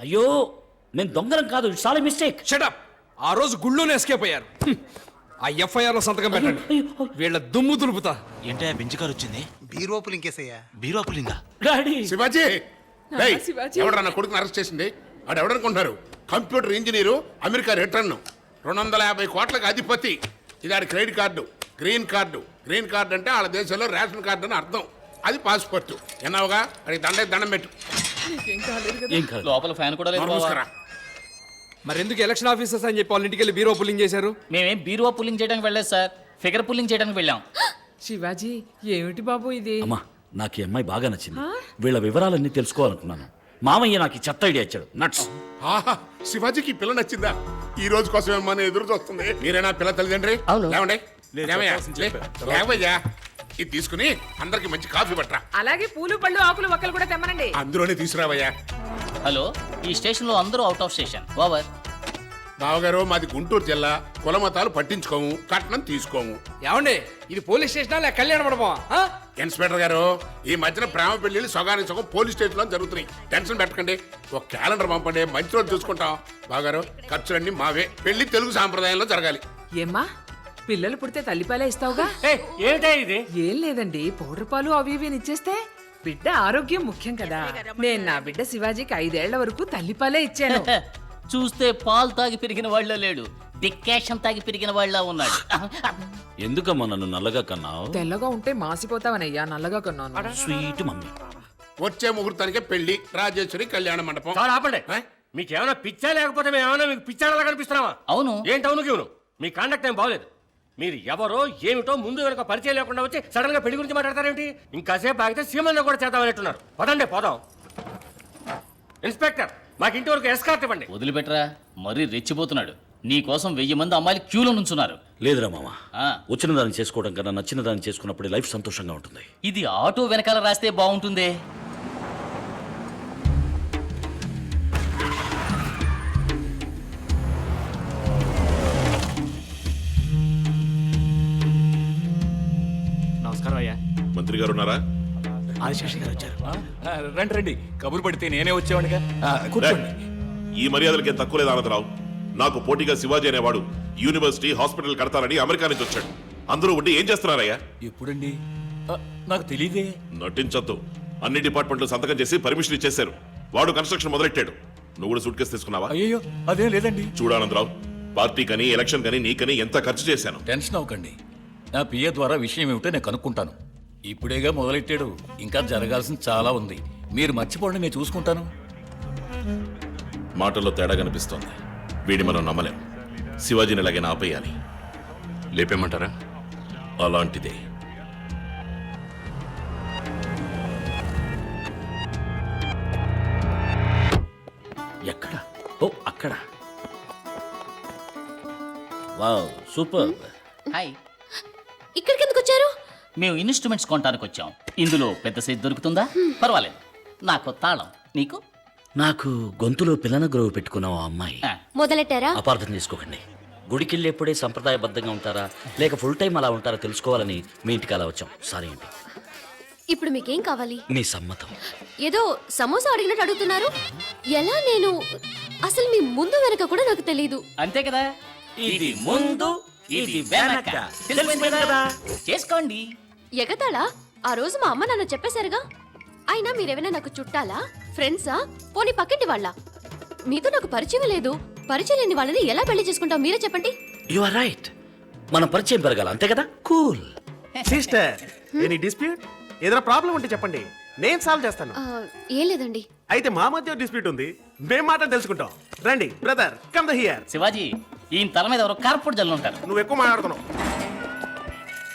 అయ్యో నేను దొంగలం కాదు, ఇట్స్ ఆల్ మిస్టేక్. షటప్. ఆ రోజు గుళ్ళోనే ఎస్కేప్ అయ్యారు. ఆ ఎఫ్ఐఆర్ లో సంతకం పెట్టండి. వీళ్ళ దుమ్ము దులుపుతా. ఏంటయ్యా బెంచ్ కారు వచ్చింది? బీరోపులు ఇంకేసయ్యా. బీరోపులింగా? డాడీ శివాజీ ఎవడన్నా కొడుకుని అరెస్ట్ చేసింది? వాడు ఎవడనుకుంటున్నారు? కంప్యూటర్ ఇంజనీరు, అమెరికా రిటర్న్, 250 కోట్లకు అధిపతి. ఇది ఆడి credit card, green card. Green card అంటే వాళ్ళ దేశంలో రేషన్ కార్డు అని అర్థం. అది పాస్పోర్ట్. ఎన్నావుగా అడిగి దండం పెట్టు. ఏం కాదు. లోపల ఫ్యాన్ కూడా లేదు. నమస్కారం. మరి ఎందుకు ఎలక్షన్ ఆఫీసర్స్ అని చెప్పి వాళ్ళ ఇంటికి వెళ్ళి బీరో పుల్లింగ్ చేశారు? మేమేం బీరువా పుల్లింగ్ చేయడానికి వెళ్ళలేదు సార్, ఫిగర్ పుల్లింగ్ చేయడానికి వెళ్ళాం. శివాజీ ఏమిటి బాబు ఇది? అమ్మా నాకు ఈ అమ్మాయి బాగా నచ్చింది. వీళ్ళ వివరాలన్నీ తెలుసుకోవాలనుకున్నాను. మామయ్య నాకు ఈ చెత్త ఐడియా ఇచ్చాడు. నట్స్. ఆహా, శివాజీకి ఈ పిల్ల నచ్చిందా? ఈ రోజు కోసం ఏమన్నా ఎదురు చూస్తుంది. మీరేనా పిల్ల తల్లిదండ్రి? లేవండి. లేవయ్యా, ఇది తీసుకుని అందరికి మంచి కాఫీ పట్టరా. అలాగే పూలు పళ్ళు ఆకులు ఒక్కలు కూడా తెమ్మనండి. అందులోనే తీసుకురావయ్యా. హలో, ఈ స్టేషన్ లో అందరూ అవుట్ ఆఫ్ స్టేషన్. ఓవర్. బావగారు మాది గుంటూరు జిల్లా. కులమతాలు పట్టించుకోము, కట్నం తీసుకోము. ఏమండి, ఇది పోలీస్ స్టేషనా లేక కళ్యాణ మండపమా? ఇన్స్పెక్టర్ గారు, ఈ మధ్యన ప్రేమ పెళ్లిళ్ళు సగానికి సగం పోలీస్ స్టేషన్ లో జరుగుతున్నాయి. టెన్షన్ పెట్టకండి. ఒక క్యాలెండర్ పంపండి, మంచి రోజు చూసుకుంటాం. బావగారు ఖర్చులన్నీ మావే. పెళ్లి తెలుగు సాంప్రదాయంలో జరగాలి. ఏమ్మా పిల్లలు పుడితే తల్లిపాలే ఇస్తావుగా? ఏం లేదండి, పౌడర్ పాలు అవి ఇవి ఇచ్చేస్తే బిడ్డ ఆరోగ్యం ముఖ్యం కదా. నేను నా బిడ్డ శివాజీకి 5 ఏళ్ల వరకు తల్లిపాలే ఇచ్చాను. చూస్తే పాలు తాగి పెరిగిన వాళ్ళ లేడు, డిక్కేషన్ తాగి పెరిగిన వాళ్ళ ఉన్నాడు. ఎందుకమ్మా నన్ను నల్లగా కన్నావు? తెల్లగా ఉంటే మాసిపోతావనయ్యా, నల్లగా కొన్నాను. Sweet mummy. వచ్చే ముహూర్తానికే పెళ్లి, రాజేశ్వరి కళ్యాణ మండపం. ఆపండి. మీకేమైనా పిచ్చా లేకపోతే మేమేమైనా మీకు పిచ్చాడలా కనిపిస్తున్నావా? అవును. ఏంటి అవును గివును? మీ కాండక్ట్ ఏం బాగలేదు. మీరు ఎవరో ఏమిటో ముందు వెనక పరిచయం లేకుండా వచ్చి సడన్ గా పెళ్లి గురించి మాట్లాడతారేంటి? ఇంకాసేపు ఆగితే సీమన్న కూడా చేద్దామనేట్టున్నారు. పదండి పోదాం. ఇన్స్పెక్టర్, మాకు ఇంటి వరకు ఎస్కార్ట్ ఇవ్వండి. వదిలిపెట్టరా, మరీ రెచ్చిపోతున్నాడు. నీ కోసం 1000 మంది అమ్మాయిలు క్యూలో నుంచున్నారు. లేదురా మామ, ఆ. వచ్చిన దాన్ని చేసుకోవడం కన్నా నచ్చిన దాన్ని చేసుకున్నప్పుడు లైఫ్ సంతోషంగా ఉంటుంది. ఇది ఆటో వెనకాల రాస్తే బాగుంటుందే. నమస్కారం అయ్యా. మంత్రి గారు ఉన్నారా? ఆదిశేషి గారు వచ్చారు. రండి రండి, కబురు పడితే నేనే వచ్చేవాడిగా. కూర్చోండి. ఈ మర్యాదలకేం తక్కువ లేదు ఆనందరావు. నాకు పోటీగా శివాజీ అనేవాడు యూనివర్సిటీ హాస్పిటల్ కడతానని అమెరికా నుంచి వచ్చాడు. అందరూ ఉండి ఏం చేస్తున్నారయ్యా? ఎప్పుడండి? నాకు తెలియదే. నటించొద్దు. అన్ని డిపార్ట్మెంట్లు సంతకం చేసి పర్మిషన్ ఇచ్చేశారు. వాడు కన్స్ట్రక్షన్ మొదలెట్టాడు. నువ్వు కూడా సూట్ కేసు తీసుకున్నావా? అయ్యో అదేం లేదండి. చూడానందరావు, పార్టీ కని ఎలక్షన్ కని నీకని ఎంత ఖర్చు చేశాను. టెన్షన్ అవ్వకండి. నా పిఏ ద్వారా విషయం ఏమిటో నేను కనుక్కుంటాను. ఇప్పుడేగా మొదలెట్టాడు, ఇంకా జరగాల్సింది చాలా ఉంది. మీరు మర్చిపోండి, నేను చూసుకుంటాను. మాటల్లో తేడా కనిపిస్తోంది. వీడి మనం నమ్మలేం. శివాజీని ఎలాగైనా ఆపేయాలి. లేపేమంటారా? అలాంటిదే. ఎక్కడ? ఓ అక్కడ. Wow, super. హాయ్. ఇక్కడికి ఎందుకు వచ్చారు? మేము ఇన్స్ట్రుమెంట్స్ కొనడానికి వచ్చాం. ఇందులో పెద్ద సైజ్ దొరుకుతుందా? పర్వాలేదు. నాకు తాళం, నీకు? నాకు గొంతులో పిల్లన గ్రోవ్ పెట్టుకున్నావు ఆ అమ్మాయి. మొదలెట్టారా? అపార్థం చేసుకోకండి. గుడికెళ్ళేప్పుడే సంప్రదాయబద్ధంగా ఉంటారా లేక ఫుల్ టైం అలా ఉంటారా తెలుసుకోవాలని మీ ఇంటికి అలా వచ్చాం. సారీ అండి. ఇప్పుడు మీకేం కావాలి? మీ సమ్మతం. ఏదో సమోసా అడిగినట్టు అడుగుతున్నారు. ఎలా? నేను అసలు మీ ముందు వెనక కూడా నాకు తెలీదు. అంతే కదా. ఇది ముందు, ఇది వెనక. తెలిసిందే కదా? చేసుకోండి. ఎగతాళా? ఆ రోజు మా అమ్మ నాన్న చెప్పేశారుగా. అయినా మీరేమైనా నాకు చుట్టాలా, ఫ్రెండ్సా, పోనీ పక్కింటి వాళ్ళ? మీతో నాకు పరిచయం లేదు. పరిచయం లేని వాళ్ళని ఎలా పెళ్లి చేసుకుంటాం మీరే చెప్పండి. You are right. మన పరిచయం పెరగాలి, అంతే కదా? కూల్. Sister, any dispute? ఏదైనా ప్రాబ్లం ఉంటే చెప్పండి, నేను సాల్వ్ చేస్తాను. ఏం లేదండి. అయితే మా మధ్య డిస్ప్యూట్ ఉంది, మేం మాట తెలుసుకుంటాం. రండి brother, come the here. Shivaji, ఈయన తల మీద ఎవరో కార్పొరేట్ జల్లు ఉంటారు. నువ్వు ఎక్కువ మాట్లాడుతున్నావు.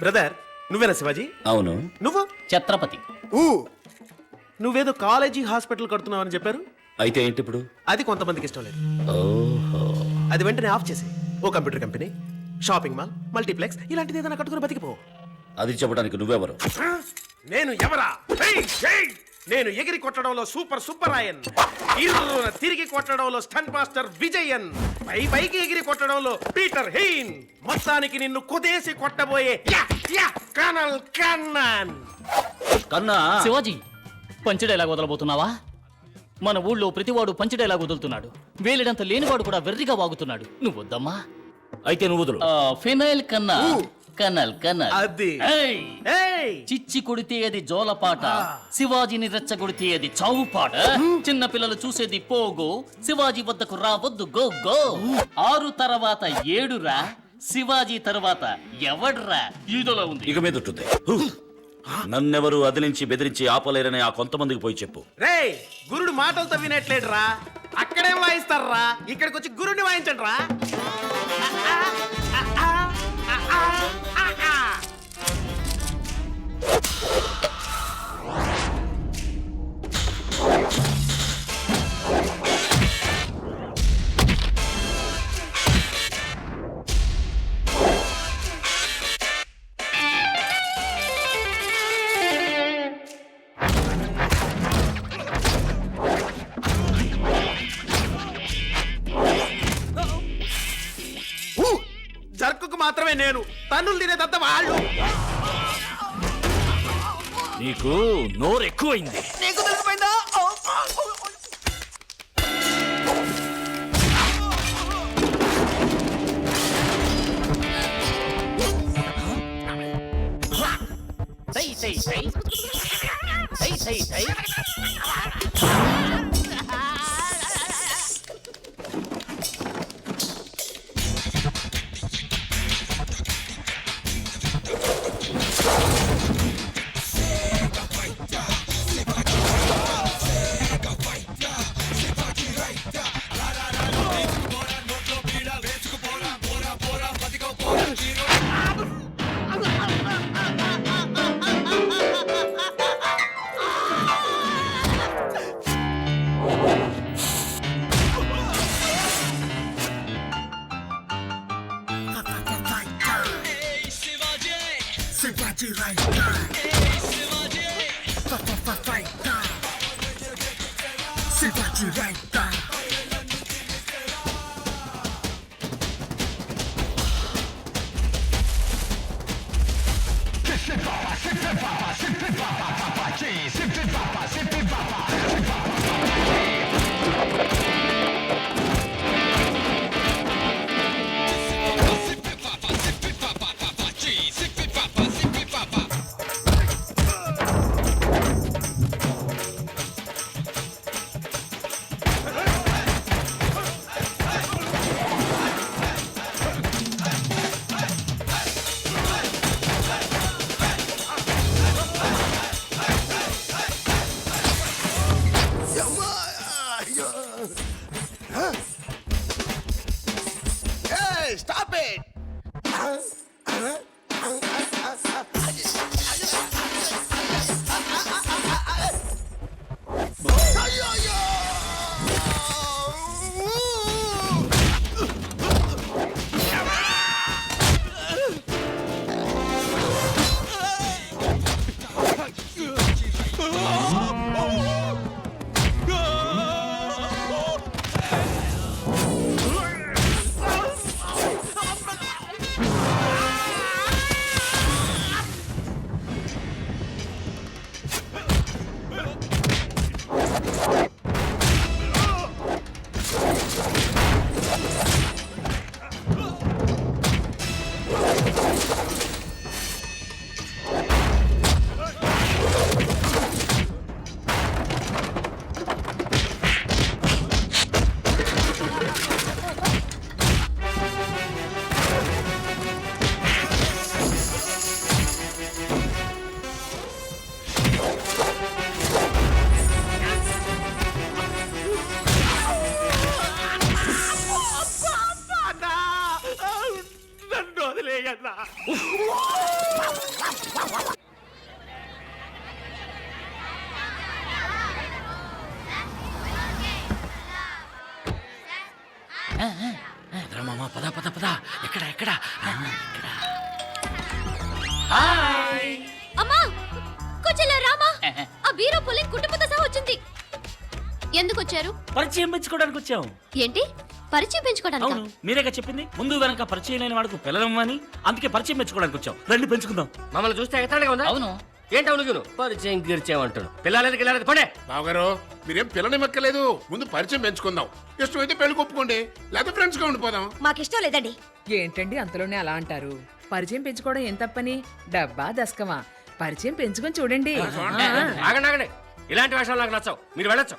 బ్రదర్, నువ్వేనా శివాజీ? అవును. నువ్వు? ఛత్రపతి. నువ్వేదో కాలేజీ హాస్పిటల్ కడుతున్నావు అని చెప్పారు. అయితే ఏంటి ఇప్పుడు? అది కొంతమందికి ఇష్టం లేదు. ఓహో. అది వెంటనే ఆఫ్ చేసి ఓ computer company, shopping mall, multiplex ఇలాంటిది ఏదైనా కట్టుకుని బతికిపో. అది చెప్పడానికి నువ్వెవరు? నేను ఎవరా? నేను ఎగిరి కొట్టడంలో సూపర్ రాయన్, తిరిగి కొట్టడంలో స్టంట్ మాస్టర్ విజయన్, పైకి ఎగిరి కొట్టడంలో పీటర్ హెయిన్, మొత్తానికి నిన్ను కుదేసి కొట్టబోయే కర్నల్ కన్నాన్. కన్నా. శివాజీ, పంచడి ఎలా వదలబోతున్నావా? మన ఊళ్ళో ప్రతివాడు పంచడేలా వదులుతున్నాడు. వేలిడంత లేనివాడు కూడా వెర్రిగా వాగుతున్నాడు. నువ్వు వద్దమ్మా. అయితే నువ్వు వదులు. ఫినైల్ కన్నా కనల్ కనల్. అది. ఏయ్! ఏయ్ చిచ్చి కొడితే అది జోలపాట, శివాజీని రెచ్చగొడితే అది చావుపాట. చిన్న పిల్లలు చూసేది పోగో, శివాజీ వద్దకు రావద్దు గో గో. 6 తర్వాత 7 రా, శివాజీ తర్వాత ఎవడ్రా? ఈదోలో ఉంది. ఇక మీద ఉంటుంది. నన్నెవరు అదిలించి బెదిరించి ఆపలేరని ఆ కొంతమందికి పోయి చెప్పు. రే గురుడు మాటలతో వినట్లేడురా, అక్కడేం వాయిస్తారా, ఇక్కడికి వచ్చి గురుడిని వాయించండి రా. జర్కుకు మాత్రమే నేను, తన్నులు తినేదంతా వాళ్ళు. నీకు నోరు ఎక్కువైంది. నీకు తెలిసిపోయిందా? Stop it! మామా పద పద పద. ఎక్కడ ఎక్కడ? అమ్మా కూర్చోలే రామా. ఆ బీరో పులి కుటుంబంతో సహా వచ్చింది. ఎందుకు వచ్చారు? పరిచయం పెంచుకోవడానికి వచ్చాం. ఏంటి పరిచయం పెంచుకోవడానికి? అవును, మీరేగా చెప్పింది ముందు వెనక పరిచయం లేని వాడుకు పిల్లలమ్మని. అందుకే పరిచయం పెంచుకోవడానికి వచ్చాం. రండి పెంచుకుందాం. మమ్మల్ని చూస్తే ఎగతాళిగా ఉందా? అవును. ఏంటో నువ్వు పరిచయం గిరిచేయమంటాడు. పిల్లలకి వెళ్ళాలి పడే. బావగారు మీరేం పిల్లని మెక్కలేదు, ముందు పరిచయం పెంచుకుందాం. ఇష్టమైతే పెళ్లి ఒప్పుకోండి, లేకపోతే ఫ్రెండ్స్ గా ఉండిపోదాం. మాకిష్టం లేదండి. ఏంటండి అంతలోనే అలా అంటారు? పరిచయం పెంచుకోవడం ఏం తప్పని? డబ్బా దశకమా, పరిచయం పెంచుకొని చూడండి. ఆగండి ఆగండి, ఇలాంటి వేషాలు నాకు నచ్చవు. మీరు వెళ్ళొచ్చు.